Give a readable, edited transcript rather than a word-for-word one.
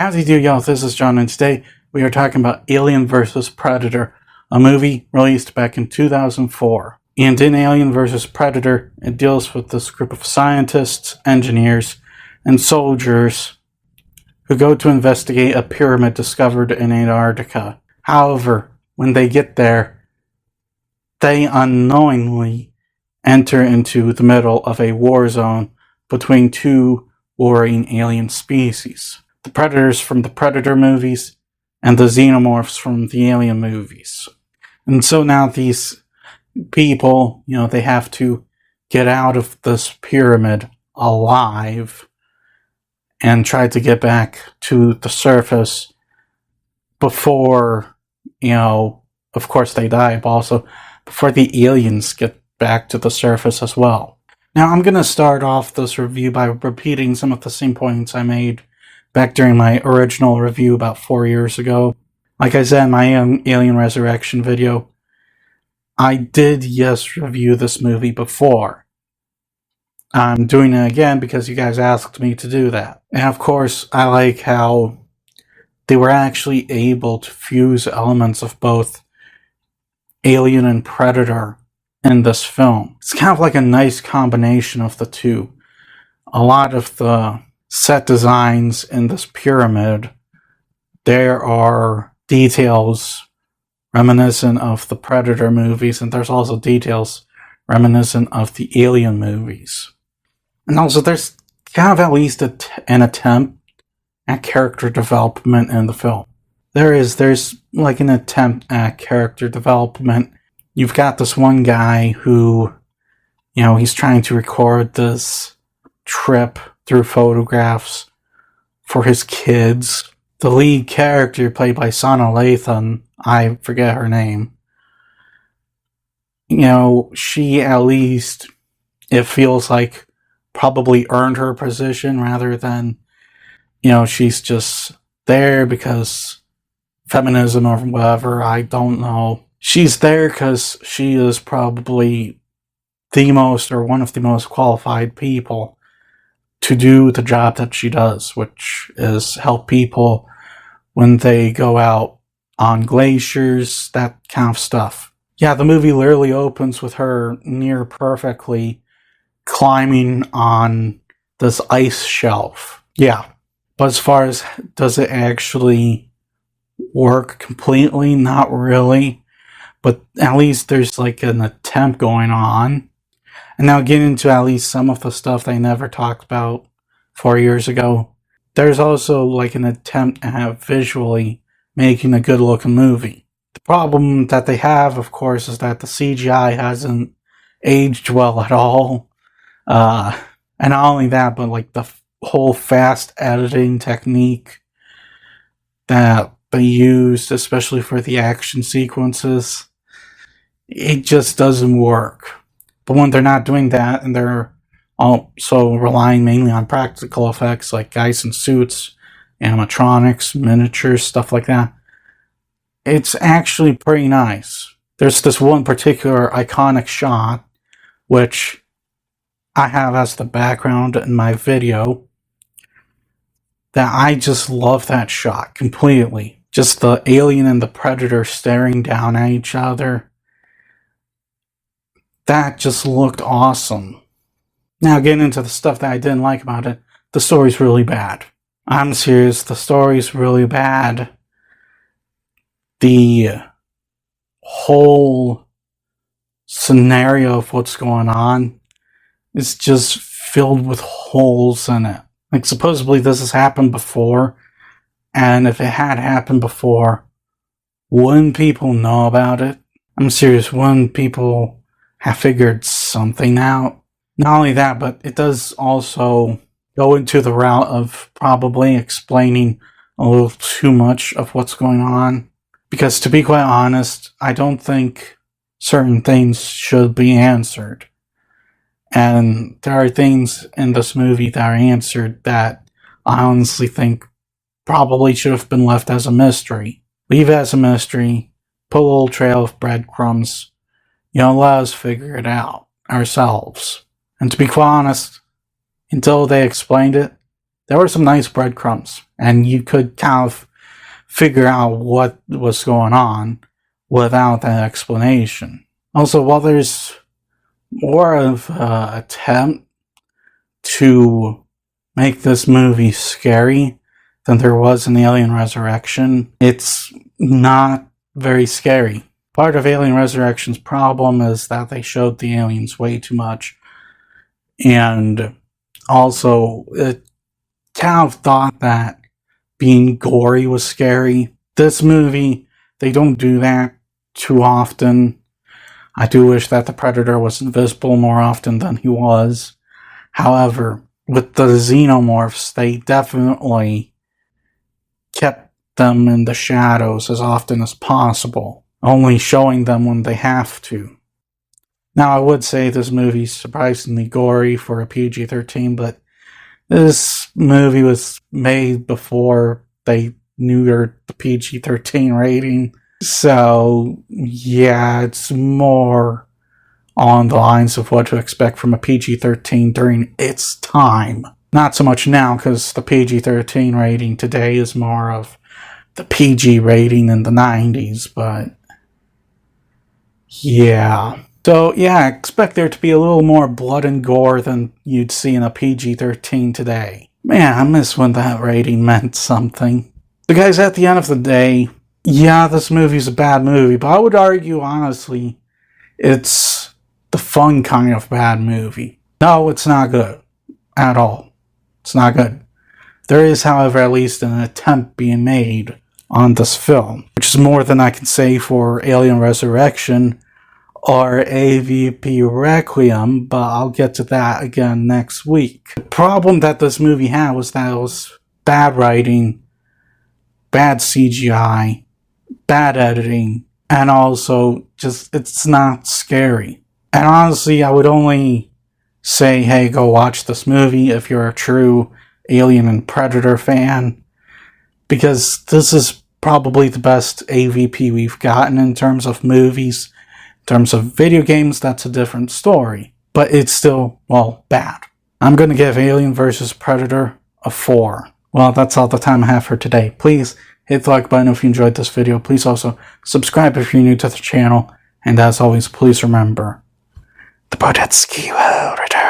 How's you do, y'all? This is John, and today we are talking about Alien vs. Predator, a movie released back in 2004. And in Alien vs. Predator, it deals with this group of scientists, engineers, and soldiers who go to investigate a pyramid discovered in Antarctica. However, when they get there, they unknowingly enter into the middle of a war zone between two warring alien species. The Predators from the Predator movies and the Xenomorphs from the Alien movies. And so now these people, they have to get out of this pyramid alive and try to get back to the surface before, of course they die, but also before the aliens get back to the surface as well. Now I'm going to start off this review by repeating some of the same points I made back during my original review about 4 years ago. Like I said in my Alien Resurrection video, I did, review this movie before. I'm doing it again because you guys asked me to do that. And of course, I like how they were actually able to fuse elements of both Alien and Predator in this film. It's kind of like a nice combination of the two. A lot of the set designs in this pyramid, there are details reminiscent of the Predator movies, and there's also details reminiscent of the Alien movies. And also there's kind of at least an attempt at character development in the film. There's like an attempt at character development. You've got this one guy who, he's trying to record this trip through photographs for his kids. The lead character, played by Sanaa Lathan, I forget her name, she at least, it feels like, probably earned her position rather than, she's just there because feminism or whatever, I don't know. She's there because she is probably the most or one of the most qualified people to do the job that she does, which is help people when they go out on glaciers, that kind of stuff. Yeah, the movie literally opens with her near perfectly climbing on this ice shelf. Yeah, but as far as does it actually work completely? Not really, but at least there's like an attempt going on. And now getting into at least some of the stuff they never talked about 4 years ago, there's also like an attempt at visually making a good looking movie. The problem that they have, of course, is that the CGI hasn't aged well at all. And not only that, but like the whole fast editing technique that they used, especially for the action sequences, it just doesn't work. But when they're not doing that, and they're also relying mainly on practical effects like guys in suits, animatronics, miniatures, stuff like that, it's actually pretty nice. There's this one particular iconic shot, which I have as the background in my video, that I just love that shot completely. Just the alien and the Predator staring down at each other. That just looked awesome. Now getting into the stuff that I didn't like about it, the story's really bad. I'm serious, the story's really bad. The whole scenario of what's going on is just filled with holes in it. Like, supposedly this has happened before, and if it had happened before, wouldn't people know about it? I'm serious, wouldn't people have figured something out? Not only that, but it does also go into the route of probably explaining a little too much of what's going on. Because to be quite honest, I don't think certain things should be answered. And there are things in this movie that are answered that I honestly think probably should have been left as a mystery. Leave it as a mystery, put a little trail of breadcrumbs, let us figure it out ourselves. And to be quite honest, until they explained it, there were some nice breadcrumbs, and you could kind of figure out what was going on without that explanation. Also, while there's more of an attempt to make this movie scary than there was in Alien Resurrection, it's not very scary. Part of Alien Resurrection's problem is that they showed the aliens way too much, and also it kind of thought that being gory was scary. This movie, they don't do that too often. I do wish that the Predator was invisible more often than he was. However, with the xenomorphs, they definitely kept them in the shadows as often as possible, only showing them when they have to. Now, I would say this movie's surprisingly gory for a PG-13, but this movie was made before they neutered the PG-13 rating. So, yeah, it's more on the lines of what to expect from a PG-13 during its time. Not so much now, because the PG-13 rating today is more of the PG rating in the 90s, but yeah. So, yeah, I expect there to be a little more blood and gore than you'd see in a PG-13 today. Man, I miss when that rating meant something. But guys, at the end of the day, yeah, this movie's a bad movie, but I would argue, honestly, it's the fun kind of bad movie. No, it's not good. At all. It's not good. There is, however, at least an attempt being made on this film, which is more than I can say for Alien Resurrection or AVP Requiem, but I'll get to that again next week. The problem that this movie had was that it was bad writing, bad CGI, bad editing, and also just, it's not scary. And honestly, I would only say, hey, go watch this movie if you're a true Alien and Predator fan, because this is probably the best AVP we've gotten in terms of movies. In terms of video games, that's a different story, but it's still, well, bad. I'm going to give Alien vs. Predator a 4. Well, that's all the time I have for today. Please hit the like button if you enjoyed this video. Please also subscribe if you're new to the channel. And as always, please remember, the Bodetsky will return.